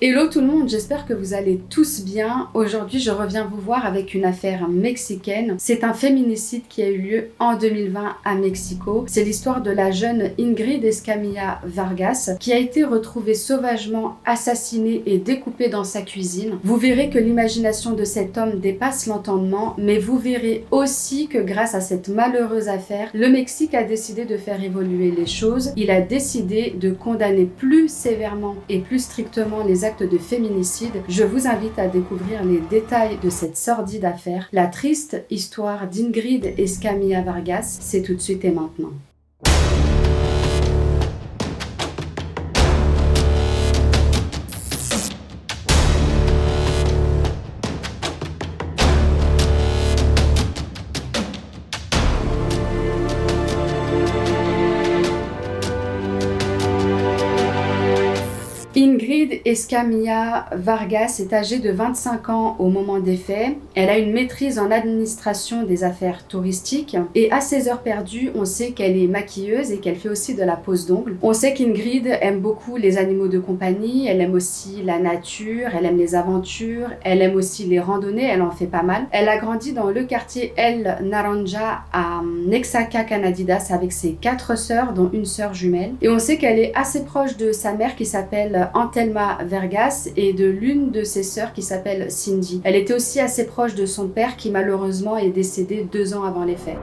Hello tout le monde, j'espère que vous allez tous bien. Aujourd'hui, je reviens vous voir avec une affaire mexicaine. C'est un féminicide qui a eu lieu en 2020 à Mexico. C'est l'histoire de la jeune Ingrid Escamilla Vargas qui a été retrouvée sauvagement assassinée et découpée dans sa cuisine. Vous verrez que l'imagination de cet homme dépasse l'entendement, mais vous verrez aussi que grâce à cette malheureuse affaire, le Mexique a décidé de faire évoluer les choses. Il a décidé de condamner plus sévèrement et plus strictement les actes de féminicide. Je vous invite à découvrir les détails de cette sordide affaire. La triste histoire d'Ingrid Escamilla Vargas, c'est tout de suite et maintenant. Ingrid Escamilla Vargas est âgée de 25 ans au moment des faits. Elle a une maîtrise en administration des affaires touristiques et à ses heures perdues, on sait qu'elle est maquilleuse et qu'elle fait aussi de la pose d'ongles. On sait qu'Ingrid aime beaucoup les animaux de compagnie, elle aime aussi la nature, elle aime les aventures, elle aime aussi les randonnées, elle en fait pas mal. Elle a grandi dans le quartier El Naranja à Nexaca, Canadidas avec ses 4 sœurs, dont une sœur jumelle. Et on sait qu'elle est assez proche de sa mère qui s'appelle Antelma Vargas et de l'une de ses sœurs qui s'appelle Cindy. Elle était aussi assez proche de son père qui malheureusement est décédé 2 ans avant les faits.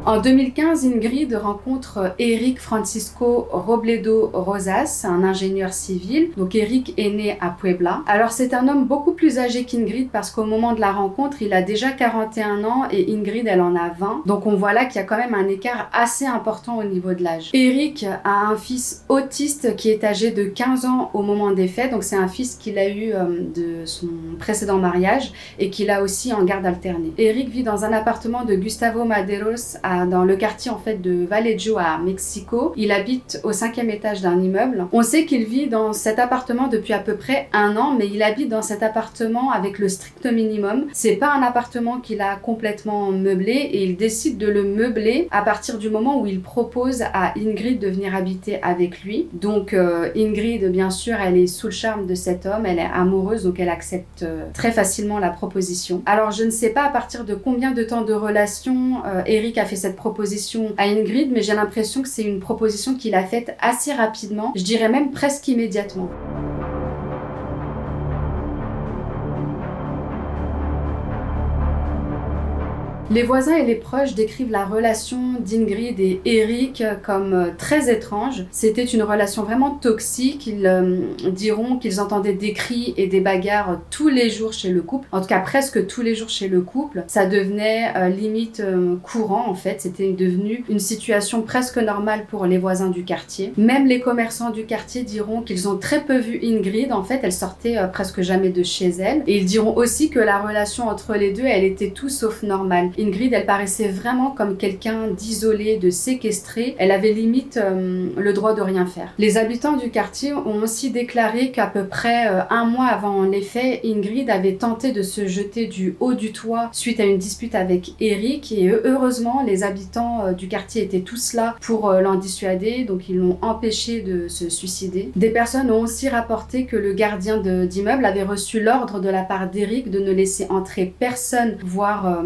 En 2015, Ingrid rencontre Eric Francisco Robledo Rosas, un ingénieur civil. Donc Eric est né à Puebla. Alors c'est un homme beaucoup plus âgé qu'Ingrid parce qu'au moment de la rencontre, il a déjà 41 ans et Ingrid, elle en a 20. Donc on voit là qu'il y a quand même un écart assez important au niveau de l'âge. Eric a un fils autiste qui est âgé de 15 ans au moment des faits. Donc c'est un fils qu'il a eu de son précédent mariage et qu'il a aussi en garde alternée. Eric vit dans un appartement de Gustavo Maderos dans le quartier en fait de Vallejo à Mexico. Il habite au 5e étage d'un immeuble. On sait qu'il vit dans cet appartement depuis à peu près 1 an, mais il habite dans cet appartement avec le strict minimum. C'est pas un appartement qu'il a complètement meublé et il décide de le meubler à partir du moment où il propose à Ingrid de venir habiter avec lui. Donc Ingrid, bien sûr, elle est sous le charme de cet homme, elle est amoureuse, donc elle accepte très facilement la proposition. Alors je ne sais pas à partir de combien de temps de relation Eric a fait cette proposition à Ingrid, mais j'ai l'impression que c'est une proposition qu'il a faite assez rapidement, je dirais même presque immédiatement. Les voisins et les proches décrivent la relation d'Ingrid et Eric comme très étrange. C'était une relation vraiment toxique. Ils diront qu'ils entendaient des cris et des bagarres tous les jours chez le couple. En tout cas, presque tous les jours chez le couple. Ça devenait limite courant en fait. C'était devenu une situation presque normale pour les voisins du quartier. Même les commerçants du quartier diront qu'ils ont très peu vu Ingrid. En fait, elle sortait presque jamais de chez elle. Et ils diront aussi que la relation entre les deux, elle était tout sauf normale. Ingrid, elle paraissait vraiment comme quelqu'un d'isolé, de séquestré. Elle avait limite le droit de rien faire. Les habitants du quartier ont aussi déclaré qu'à peu près 1 mois avant les faits, Ingrid avait tenté de se jeter du haut du toit suite à une dispute avec Eric et heureusement, les habitants du quartier étaient tous là pour l'en dissuader, donc ils l'ont empêché de se suicider. Des personnes ont aussi rapporté que le gardien d'immeuble avait reçu l'ordre de la part d'Eric de ne laisser entrer personne, voire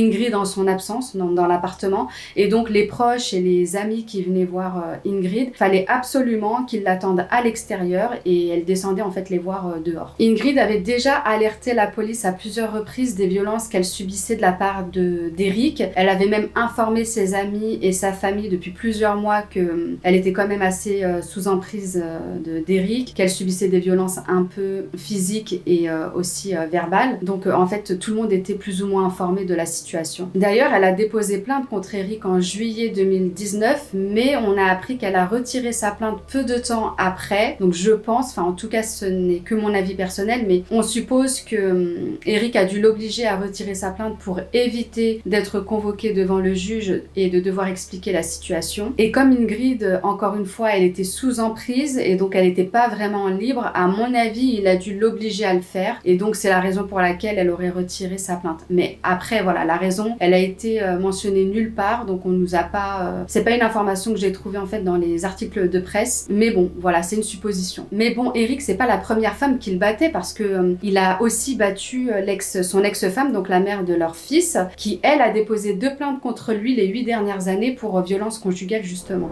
Ingrid en son absence dans l'appartement, et donc les proches et les amis qui venaient voir Ingrid, fallait absolument qu'ils l'attendent à l'extérieur et elle descendait en fait les voir dehors. Ingrid avait déjà alerté la police à plusieurs reprises des violences qu'elle subissait de la part d'Eric. Elle avait même informé ses amis et sa famille depuis plusieurs mois qu'elle était quand même assez sous emprise d'Eric, qu'elle subissait des violences un peu physiques et aussi verbales. Donc en fait tout le monde était plus ou moins informé de la situation. D'ailleurs, elle a déposé plainte contre Eric en juillet 2019, mais on a appris qu'elle a retiré sa plainte peu de temps après. Donc je pense, en tout cas ce n'est que mon avis personnel, mais on suppose que Eric a dû l'obliger à retirer sa plainte pour éviter d'être convoqué devant le juge et de devoir expliquer la situation. Et comme Ingrid, encore une fois, elle était sous emprise et donc elle n'était pas vraiment libre, à mon avis, il a dû l'obliger à le faire. Et donc c'est la raison pour laquelle elle aurait retiré sa plainte. Mais après, voilà, la raison, elle a été mentionnée nulle part, donc on nous a pas... c'est pas une information que j'ai trouvée en fait dans les articles de presse, mais bon, voilà, c'est une supposition. Mais bon, Eric, c'est pas la première femme qu'il battait, parce que il a aussi battu son ex-femme, donc la mère de leur fils, qui elle a déposé 2 plaintes contre lui les 8 dernières années pour violence conjugale justement.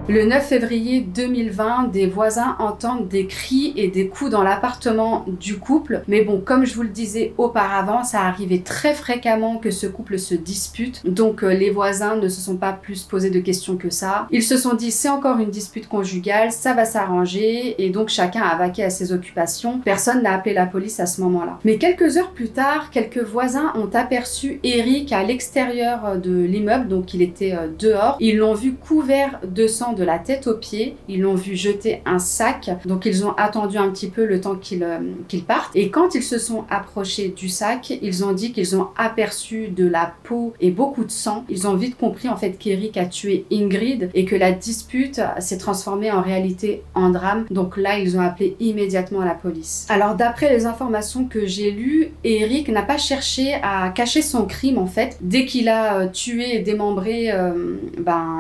Le 9 février 2020, des voisins entendent des cris et des coups dans l'appartement du couple. Mais bon, comme je vous le disais auparavant, ça arrivait très fréquemment que ce couple se dispute. Donc les voisins ne se sont pas plus posé de questions que ça. Ils se sont dit, c'est encore une dispute conjugale, ça va s'arranger. Et donc chacun a vaqué à ses occupations. Personne n'a appelé la police à ce moment-là. Mais quelques heures plus tard, quelques voisins ont aperçu Eric à l'extérieur de l'immeuble. Donc il était dehors. Ils l'ont vu couvert de sang de la tête aux pieds, ils l'ont vu jeter un sac, donc ils ont attendu un petit peu le temps qu'il parte, et quand ils se sont approchés du sac, ils ont dit qu'ils ont aperçu de la peau et beaucoup de sang. Ils ont vite compris en fait qu'Eric a tué Ingrid et que la dispute s'est transformée en réalité en drame, donc là ils ont appelé immédiatement la police. Alors d'après les informations que j'ai lues, Eric n'a pas cherché à cacher son crime en fait. Dès qu'il a tué et démembré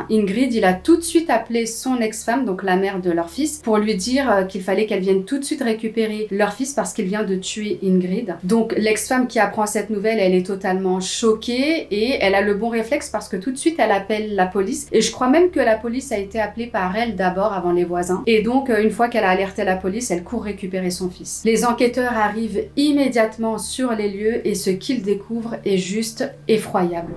Ingrid, il a tout de suite appelé son ex-femme, donc la mère de leur fils, pour lui dire qu'il fallait qu'elle vienne tout de suite récupérer leur fils parce qu'il vient de tuer Ingrid. Donc l'ex-femme qui apprend cette nouvelle, elle est totalement choquée et elle a le bon réflexe parce que tout de suite elle appelle la police, et je crois même que la police a été appelée par elle d'abord avant les voisins, et donc une fois qu'elle a alerté la police, elle court récupérer son fils. Les enquêteurs arrivent immédiatement sur les lieux et ce qu'ils découvrent est juste effroyable.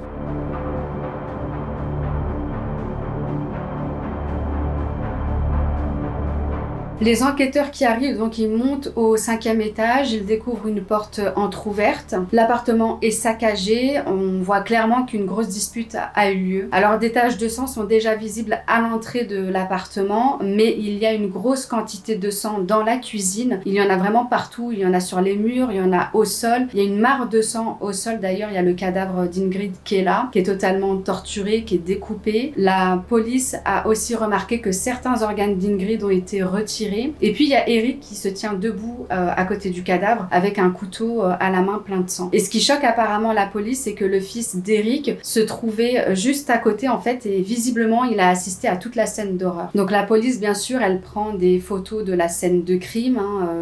Les enquêteurs qui arrivent, donc ils montent au 5e étage, ils découvrent une porte entrouverte. L'appartement est saccagé, on voit clairement qu'une grosse dispute a eu lieu. Alors des taches de sang sont déjà visibles à l'entrée de l'appartement, mais il y a une grosse quantité de sang dans la cuisine. Il y en a vraiment partout, il y en a sur les murs, il y en a au sol. Il y a une mare de sang au sol, d'ailleurs il y a le cadavre d'Ingrid qui est là, qui est totalement torturé, qui est découpé. La police a aussi remarqué que certains organes d'Ingrid ont été retirés. Et puis il y a Eric qui se tient debout à côté du cadavre avec un couteau à la main plein de sang. Et ce qui choque apparemment la police, c'est que le fils d'Eric se trouvait juste à côté en fait, et visiblement il a assisté à toute la scène d'horreur. Donc la police bien sûr elle prend des photos de la scène de crime,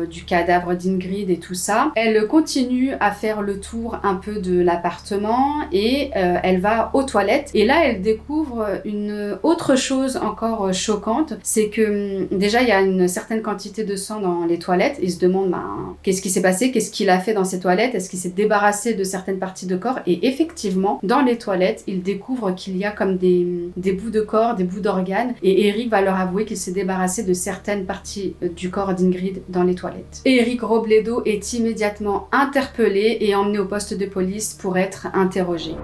du cadavre d'Ingrid et tout ça. Elle continue à faire le tour un peu de l'appartement et elle va aux toilettes, et là elle découvre une autre chose encore choquante, c'est que déjà il y a une certaine quantité de sang dans les toilettes. Il se demande qu'est-ce qui s'est passé, qu'est-ce qu'il a fait dans ces toilettes, est-ce qu'il s'est débarrassé de certaines parties de corps, et effectivement dans les toilettes il découvre qu'il y a comme des bouts de corps, des bouts d'organes, et Eric va leur avouer qu'il s'est débarrassé de certaines parties du corps d'Ingrid dans les toilettes. Eric Robledo est immédiatement interpellé et emmené au poste de police pour être interrogé.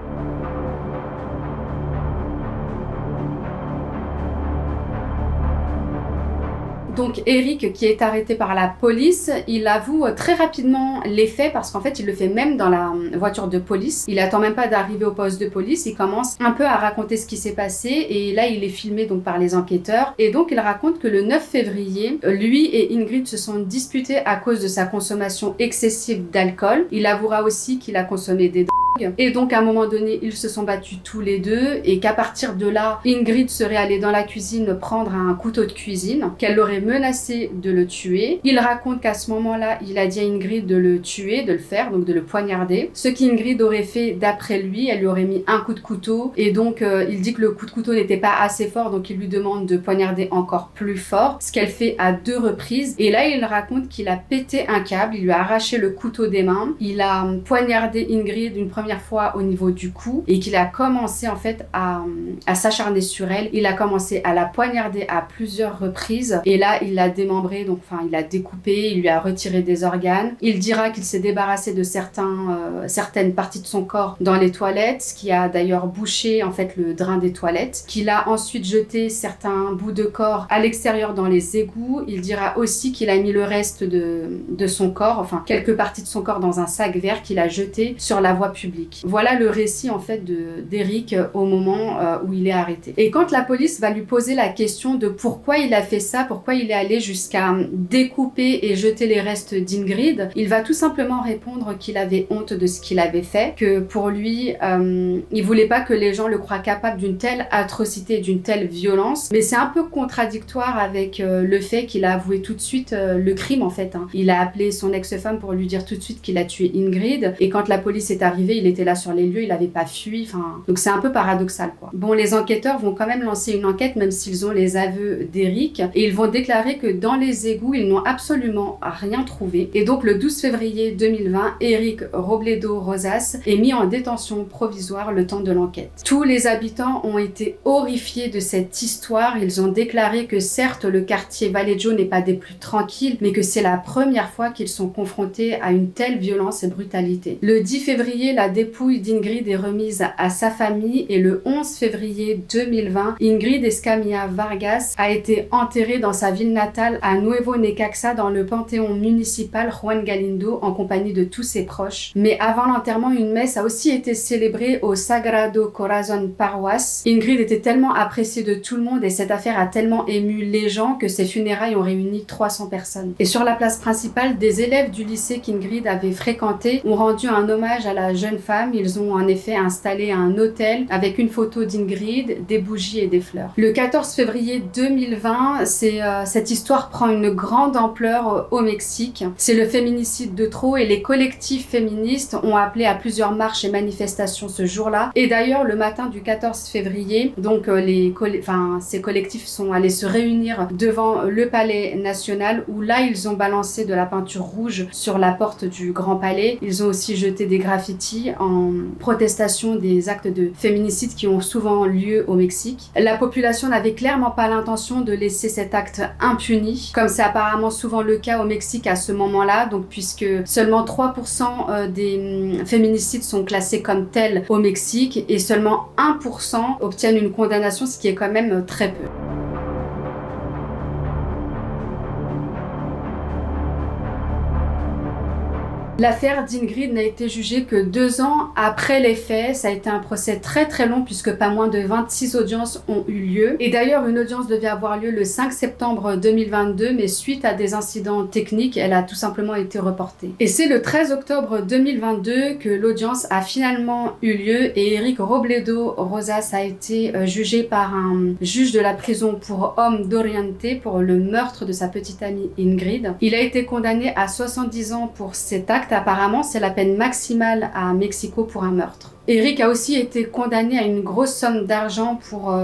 Donc Eric, qui est arrêté par la police, il avoue très rapidement les faits, parce qu'en fait il le fait même dans la voiture de police. Il attend même pas d'arriver au poste de police, il commence un peu à raconter ce qui s'est passé, et là il est filmé donc par les enquêteurs. Et donc il raconte que le 9 février, lui et Ingrid se sont disputés à cause de sa consommation excessive d'alcool. Il avouera aussi qu'il a consommé des drogues. Et donc à un moment donné ils se sont battus tous les deux, et qu'à partir de là Ingrid serait allée dans la cuisine prendre un couteau de cuisine, qu'elle l'aurait menacé de le tuer. Il raconte qu'à ce moment-là il a dit à Ingrid de le tuer, de le faire, donc de le poignarder. Ce qu'Ingrid aurait fait d'après lui, elle lui aurait mis un coup de couteau, et donc il dit que le coup de couteau n'était pas assez fort, donc il lui demande de poignarder encore plus fort, ce qu'elle fait à 2 reprises. Et là il raconte qu'il a pété un câble, il lui a arraché le couteau des mains, il a poignardé Ingrid une première fois au niveau du cou, et qu'il a commencé en fait à s'acharner sur elle. Il a commencé à la poignarder à plusieurs reprises, et là il l'a démembrée, donc il l'a découpée, il lui a retiré des organes. Il dira qu'il s'est débarrassé de certaines parties de son corps dans les toilettes, ce qui a d'ailleurs bouché en fait le drain des toilettes, qu'il a ensuite jeté certains bouts de corps à l'extérieur dans les égouts. Il dira aussi qu'il a mis le reste de son corps, quelques parties de son corps dans un sac vert qu'il a jeté sur la voie publique. public. Voilà le récit en fait d'Eric au moment où il est arrêté. Et quand la police va lui poser la question de pourquoi il a fait ça, pourquoi il est allé jusqu'à découper et jeter les restes d'Ingrid, il va tout simplement répondre qu'il avait honte de ce qu'il avait fait, que pour lui, il voulait pas que les gens le croient capable d'une telle atrocité, d'une telle violence. Mais c'est un peu contradictoire avec le fait qu'il a avoué tout de suite le crime en fait. Il a appelé son ex-femme pour lui dire tout de suite qu'il a tué Ingrid, et quand la police est arrivée, il était là sur les lieux, il avait pas fui. Donc c'est un peu paradoxal quoi. Bon, les enquêteurs vont quand même lancer une enquête même s'ils ont les aveux d'Eric, et ils vont déclarer que dans les égouts, ils n'ont absolument rien trouvé. Et donc le 12 février 2020, Eric Robledo Rosas est mis en détention provisoire le temps de l'enquête. Tous les habitants ont été horrifiés de cette histoire. Ils ont déclaré que certes, le quartier Vallejo n'est pas des plus tranquilles, mais que c'est la première fois qu'ils sont confrontés à une telle violence et brutalité. Le 10 février, la dépouille d'Ingrid est remise à sa famille, et le 11 février 2020, Ingrid Escamilla Vargas a été enterrée dans sa ville natale à Nuevo Necaxa dans le panthéon municipal Juan Galindo en compagnie de tous ses proches. Mais avant l'enterrement, une messe a aussi été célébrée au Sagrado Corazón Paroisse. Ingrid était tellement appréciée de tout le monde et cette affaire a tellement ému les gens que ses funérailles ont réuni 300 personnes. Et sur la place principale, des élèves du lycée qu'Ingrid avait fréquenté ont rendu un hommage à la jeune femme. Ils ont en effet installé un autel avec une photo d'Ingrid, des bougies et des fleurs. Le 14 février 2020, cette histoire prend une grande ampleur au Mexique. C'est le féminicide de trop et les collectifs féministes ont appelé à plusieurs marches et manifestations ce jour-là. Et d'ailleurs, le matin du 14 février, donc ces collectifs sont allés se réunir devant le Palais National où là, ils ont balancé de la peinture rouge sur la porte du Grand Palais. Ils ont aussi jeté des graffitis en protestation des actes de féminicide qui ont souvent lieu au Mexique. La population n'avait clairement pas l'intention de laisser cet acte impuni, comme c'est apparemment souvent le cas au Mexique à ce moment-là, donc puisque seulement 3% des féminicides sont classés comme tels au Mexique et seulement 1% obtiennent une condamnation, ce qui est quand même très peu. L'affaire d'Ingrid n'a été jugée que 2 ans après les faits. Ça a été un procès très très long puisque pas moins de 26 audiences ont eu lieu. Et d'ailleurs, une audience devait avoir lieu le 5 septembre 2022, mais suite à des incidents techniques, elle a tout simplement été reportée. Et c'est le 13 octobre 2022 que l'audience a finalement eu lieu et Eric Robledo Rosas a été jugé par un juge de la prison pour hommes d'Oriente pour le meurtre de sa petite amie Ingrid. Il a été condamné à 70 ans pour cet acte. Apparemment, c'est la peine maximale à Mexico pour un meurtre. Eric a aussi été condamné à une grosse somme d'argent pour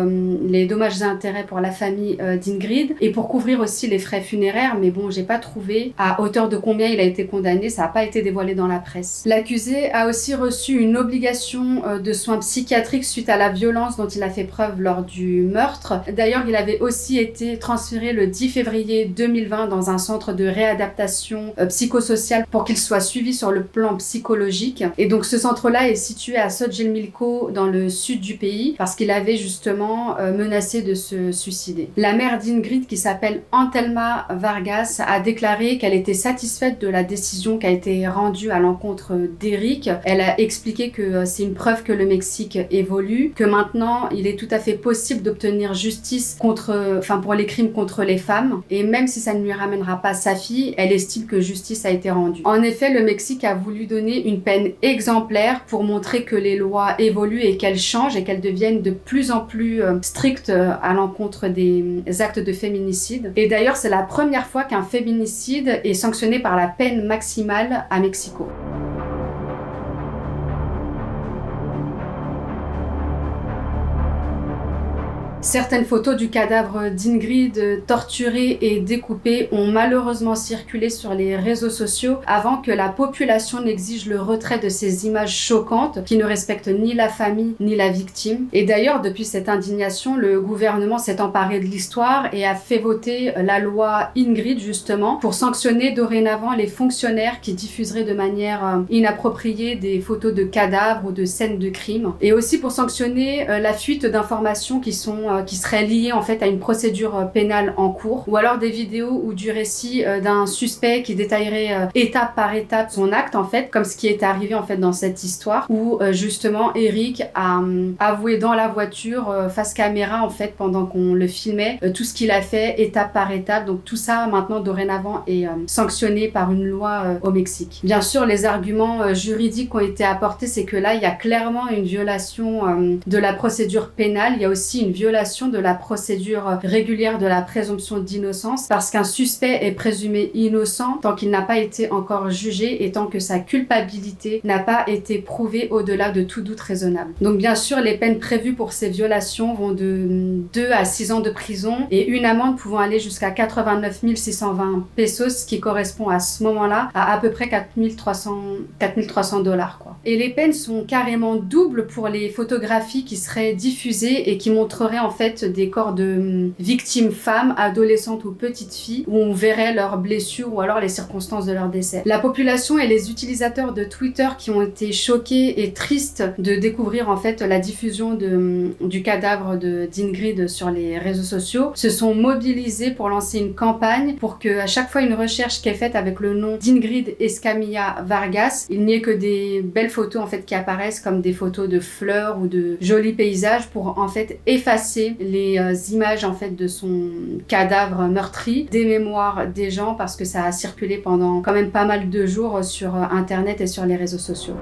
les dommages et intérêts pour la famille d'Ingrid et pour couvrir aussi les frais funéraires, mais bon, j'ai pas trouvé à hauteur de combien il a été condamné, ça n'a pas été dévoilé dans la presse. L'accusé a aussi reçu une obligation de soins psychiatriques suite à la violence dont il a fait preuve lors du meurtre. D'ailleurs, il avait aussi été transféré le 10 février 2020 dans un centre de réadaptation psychosociale pour qu'il soit suivi sur le plan psychologique. Et donc ce centre-là est situé à Xochimilco dans le sud du pays parce qu'il avait justement menacé de se suicider. La mère d'Ingrid, qui s'appelle Antelma Vargas, a déclaré qu'elle était satisfaite de la décision qui a été rendue à l'encontre d'Eric. Elle a expliqué que c'est une preuve que le Mexique évolue, que maintenant il est tout à fait possible d'obtenir justice pour les crimes contre les femmes, et même si ça ne lui ramènera pas sa fille, elle estime que justice a été rendue. En effet, le Mexique a voulu donner une peine exemplaire pour montrer que les lois évoluent et qu'elles changent et qu'elles deviennent de plus en plus strictes à l'encontre des actes de féminicide. Et d'ailleurs, c'est la première fois qu'un féminicide est sanctionné par la peine maximale à Mexico. Certaines photos du cadavre d'Ingrid torturée et découpée ont malheureusement circulé sur les réseaux sociaux avant que la population n'exige le retrait de ces images choquantes qui ne respectent ni la famille ni la victime. Et d'ailleurs, depuis cette indignation, le gouvernement s'est emparé de l'histoire et a fait voter la loi Ingrid justement pour sanctionner dorénavant les fonctionnaires qui diffuseraient de manière inappropriée des photos de cadavres ou de scènes de crime, et aussi pour sanctionner la fuite d'informations qui sont qui seraient liées en fait à une procédure pénale en cours, ou alors des vidéos ou du récit d'un suspect qui détaillerait étape par étape son acte en fait, comme ce qui est arrivé en fait dans cette histoire où justement Eric a avoué dans la voiture face caméra en fait pendant qu'on le filmait tout ce qu'il a fait étape par étape. Donc tout ça maintenant dorénavant est sanctionné par une loi au Mexique. Bien sûr, les arguments juridiques ont été apportés, c'est que là il y a clairement une violation de la procédure pénale, il y a aussi une violation de la procédure régulière de la présomption d'innocence, parce qu'un suspect est présumé innocent tant qu'il n'a pas été encore jugé et tant que sa culpabilité n'a pas été prouvée au-delà de tout doute raisonnable. Donc bien sûr, les peines prévues pour ces violations vont de 2 à 6 ans de prison et une amende pouvant aller jusqu'à 89 620 pesos, ce qui correspond à ce moment-là à peu près 4300 $, quoi. Et les peines sont carrément doubles pour les photographies qui seraient diffusées et qui montreraient en fait des corps de victimes femmes, adolescentes ou petites filles, où on verrait leurs blessures ou alors les circonstances de leur décès. La population et les utilisateurs de Twitter qui ont été choqués et tristes de découvrir en fait la diffusion du cadavre d'Ingrid sur les réseaux sociaux se sont mobilisés pour lancer une campagne pour que à chaque fois une recherche qui est faite avec le nom d'Ingrid Escamilla Vargas, il n'y ait que des belles photos en fait qui apparaissent comme des photos de fleurs ou de jolis paysages pour en fait effacer les images en fait de son cadavre meurtri des mémoires des gens, parce que ça a circulé pendant quand même pas mal de jours sur internet et sur les réseaux sociaux.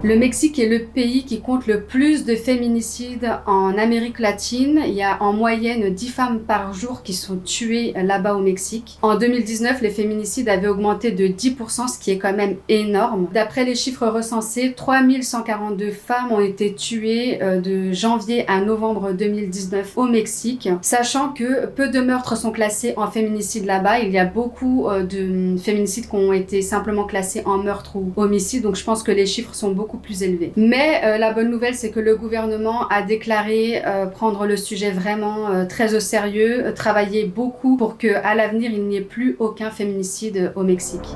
Le Mexique est le pays qui compte le plus de féminicides en Amérique latine. Il y a en moyenne 10 femmes par jour qui sont tuées là-bas au Mexique. En 2019, les féminicides avaient augmenté de 10%, ce qui est quand même énorme. D'après les chiffres recensés, 3142 femmes ont été tuées de janvier à novembre 2019 au Mexique. Sachant que peu de meurtres sont classés en féminicide là-bas, il y a beaucoup de féminicides qui ont été simplement classés en meurtre ou homicide, donc je pense que les chiffres sont beaucoup plus élevé. Mais la bonne nouvelle, c'est que le gouvernement a déclaré prendre le sujet vraiment très au sérieux, travailler beaucoup pour qu'à l'avenir, il n'y ait plus aucun féminicide au Mexique.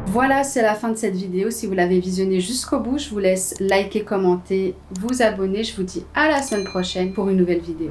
Voilà, c'est la fin de cette vidéo. Si vous l'avez visionnée jusqu'au bout, je vous laisse liker, commenter, vous abonner. Je vous dis à la semaine prochaine pour une nouvelle vidéo.